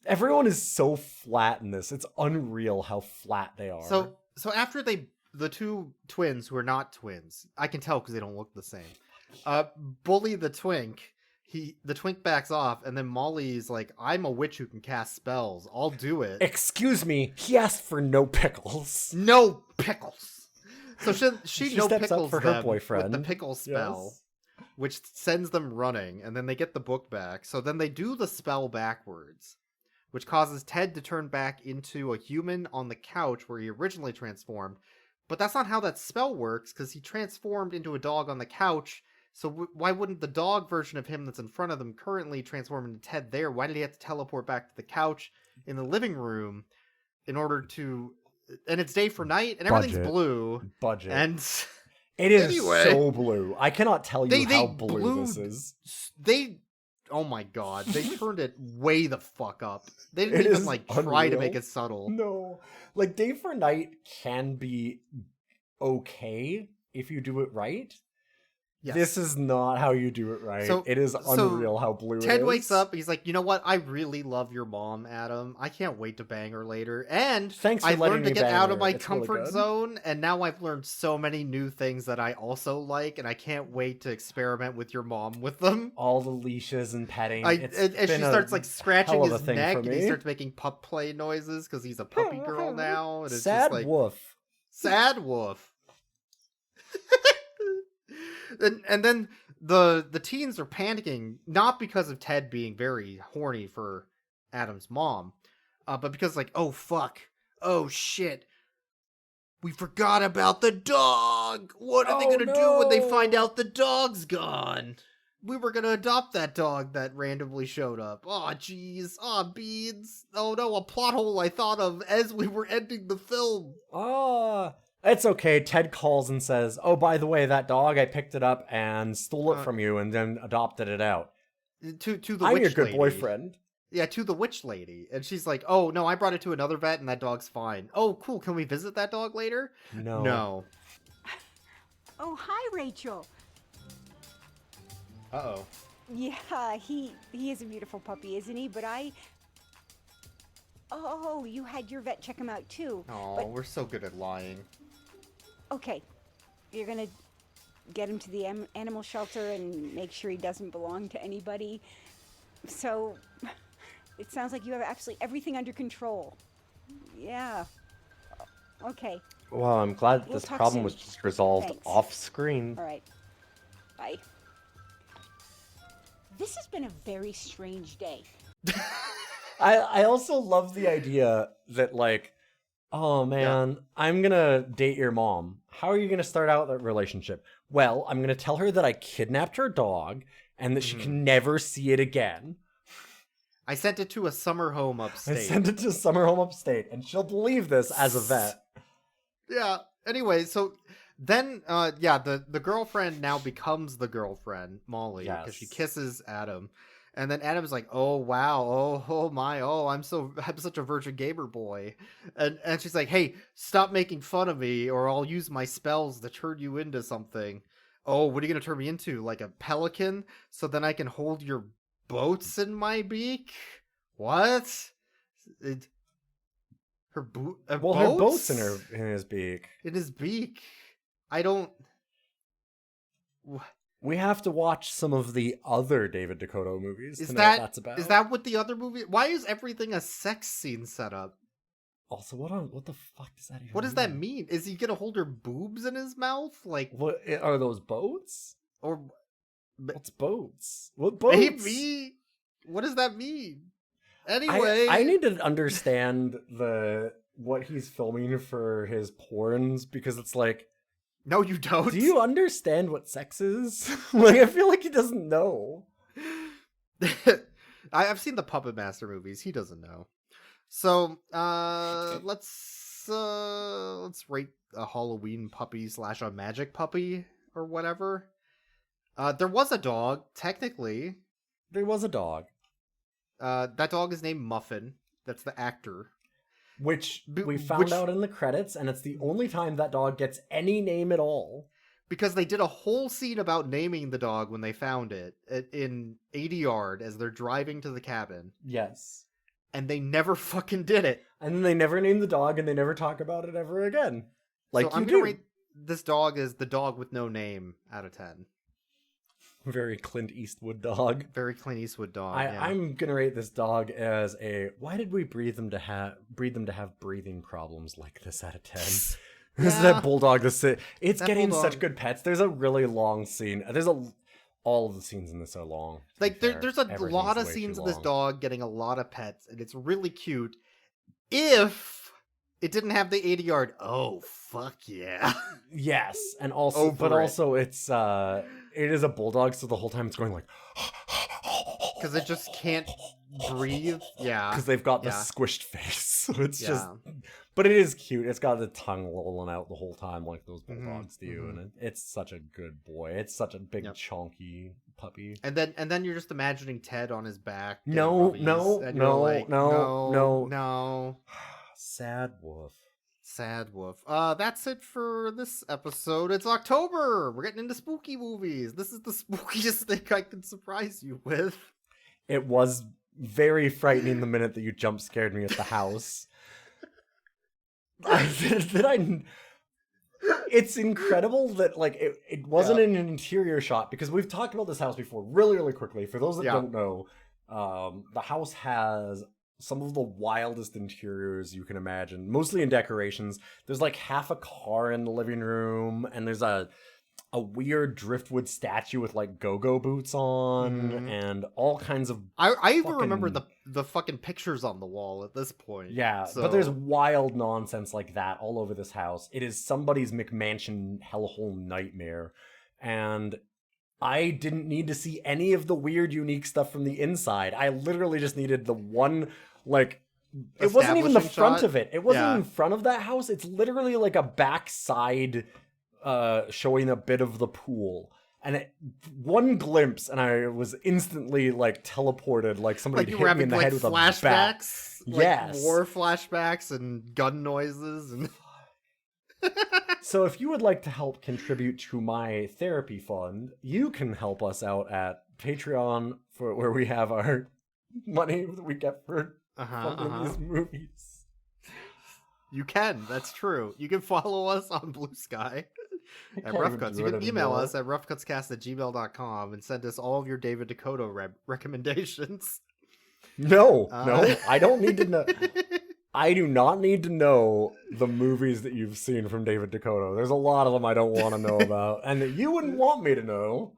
Everyone is so flat in this. It's unreal how flat they are. So after the two twins who are not twins, I can tell because they don't look the same, bully the twink. The twink backs off, and then Molly's like, "I'm a witch who can cast spells. I'll do it." Excuse me, he asked for no pickles. No pickles. So she no steps pickles up for her them boyfriend with the pickle spell, which sends them running, and then they get the book back. So then they do the spell backwards, which causes Ted to turn back into a human on the couch where he originally transformed. But that's not how that spell works, because he transformed into a dog on the couch. So why wouldn't the dog version of him that's in front of them currently transform into Ted there? Why did he have to teleport back to the couch in the living room in order to... And it's day for night, and everything's blue. Budget. And it is so blue. I cannot tell you how blue this is. Oh my god, they turned it way the fuck up. They didn't even try to make it subtle. No. Like, day for night can be okay if you do it right. Yes. This is not how you do it right. It is unreal how blue it is. Ted wakes up, he's like, "You know what? I really love your mom, Adam. I can't wait to bang her later. And I learned to get out of my comfort zone, and now I've learned so many new things that I also like, and I can't wait to experiment with your mom with them." All the leashes and petting. And she starts scratching his neck, and he starts making pup play noises because he's a puppy girl now. And it's sad just woof. Sad woof. And then the teens are panicking, not because of Ted being very horny for Adam's mom, but because oh fuck, oh shit, we forgot about the dog. What are they gonna do when they find out the dog's gone? We were gonna adopt that dog that randomly showed up. Oh jeez, oh beads. Oh no, a plot hole I thought of as we were ending the film. It's okay. Ted calls and says, "Oh, by the way, that dog, I picked it up and stole it from you and then adopted it out." To the I'm witch your good lady. boyfriend. Yeah, to the witch lady. And she's like, "Oh, no, I brought it to another vet and that dog's fine." "Oh, cool. Can we visit that dog later?" No. Oh, hi, Rachel. Uh-oh. Yeah, he is a beautiful puppy, isn't he? But Oh, you had your vet check him out too. Oh, But we're so good at lying. okay, you're gonna get him to the animal shelter and make sure he doesn't belong to anybody. So, it sounds like you have absolutely everything under control. Yeah. Okay. Well, I'm glad that We'll this talk problem soon. was just resolved Thanks. off screen. All right. Bye. This has been a very strange day. I also love the idea that, like, oh man, I'm gonna date your mom. How are you gonna start out that relationship? Well, I'm gonna tell her that I kidnapped her dog and that she can never see it again. I sent it to a summer home upstate. I sent it to summer home upstate, and she'll believe this as a vet. Yeah. Anyway, so then, the girlfriend now becomes the girlfriend, Molly, because she Yes. kisses Adam, and then Adam's like, "Oh wow, oh my, I'm such a virgin gamer boy," and she's like, "Hey, stop making fun of me, or I'll use my spells to turn you into something." Oh, what are you gonna turn me into? Like a pelican? So then I can hold your boats in my beak? What? Her boats in his beak. In his beak. I don't. We have to watch some of the other David Dakota movies Is to know what that that's about. is that what the other movie? Why is everything a sex scene set up? Also, what the fuck does that even What does that mean? Is he gonna hold her boobs in his mouth? Like, What are those boats? or What's boats? What boats? maybe? What does that mean? Anyway, I need to understand what he's filming for his porns, because it's like, no, you don't. do you understand what sex is? Like, I feel like he doesn't know. I've seen the Puppet Master movies. He doesn't know. So, let's rate a Halloween puppy / a magic puppy or whatever. There was a dog, technically. There was a dog. That dog is named Muffin. That's the actor. Which we found out in the credits, and it's the only time that dog gets any name at all. Because they did a whole scene about naming the dog when they found it in 80 Yard as they're driving to the cabin. Yes. And they never fucking did it. And then they never name the dog, and they never talk about it ever again. Like, so I'm gonna rate this dog as the dog with no name out of 10. Very Clint Eastwood dog. Very Clint Eastwood dog. I'm gonna rate this dog as a. Why did we breed them to have breathing problems like this out of 10? This is that bulldog. It's That getting bulldog. such good pets. There's a really long scene. All of the scenes in this are long. Like there's a Everything's lot of way scenes too of this long. dog getting a lot of pets, and it's really cute. If it didn't have the 80 Yard, oh fuck yeah. Yes, and also, but also it is a bulldog, so the whole time it's going like, because it just can't breathe. Yeah, because they've got the yeah. squished face. So it's just, Yeah. but it is cute. It's got the tongue lolling out the whole time like those Mhm, bulldogs do, mhm. and it's such a good boy. It's such a big Yep. chunky puppy. And then you're just imagining Ted on his back. getting No, puppies, no, and you're no, like, no, no. no. Sad wolf. Sad wolf. That's it for this episode. It's October. We're getting into spooky movies. This is the spookiest thing I can surprise you with. It was very frightening the minute that you jump scared me at the house. It's incredible that like it wasn't an interior shot, because we've talked about this house before. Really quickly, for those that don't know, the house has some of the wildest interiors you can imagine, mostly in decorations. There's like half a car in the living room, and there's a weird driftwood statue with like go-go boots on, and all kinds of I even remember the fucking pictures on the wall at this point. Yeah, so... but there's wild nonsense like that all over this house. It is somebody's McMansion hellhole nightmare, and I didn't need to see any of the weird, unique stuff from the inside. I literally just needed the one, like, it wasn't even the front of it. It wasn't in front of that house. It's literally like a backside showing a bit of the pool. And one glimpse, and I was instantly like teleported, like somebody you hit were me having in the like head with a bat. flashbacks, Yes, war flashbacks and gun noises and. So if you would like to help contribute to my therapy fund, you can help us out at Patreon for where we have our money that we get for funding these movies. You can. That's true. You can follow us on Blue Sky at can't Rough even Cuts. do You it can email anymore. us at roughcutscast@gmail.com and send us all of your David Dakota recommendations. No, Uh, no, I don't need to know. I do not need to know the movies that you've seen from David Dakota. There's a lot of them I don't want to know about, and that you wouldn't want me to know.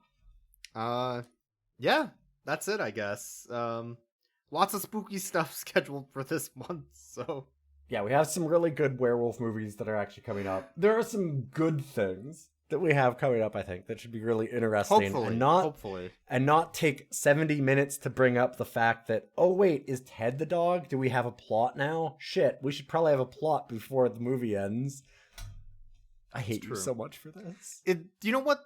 Yeah, that's it, I guess. Lots of spooky stuff scheduled for this month, so Yeah, we have some really good werewolf movies that are actually coming up. There are some good things that we have coming up, I think, that should be really interesting. hopefully. And not take 70 minutes to bring up the fact that, oh wait, is Ted the dog? Do we have a plot now? Shit, we should probably have a plot before the movie ends. I hate you true. so much for this. You know what?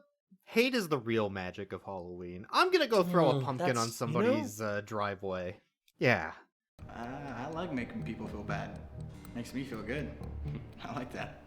Hate is the real magic of Halloween. I'm gonna go throw a pumpkin on somebody's driveway. Yeah. I like making people feel bad. Makes me feel good. I like that.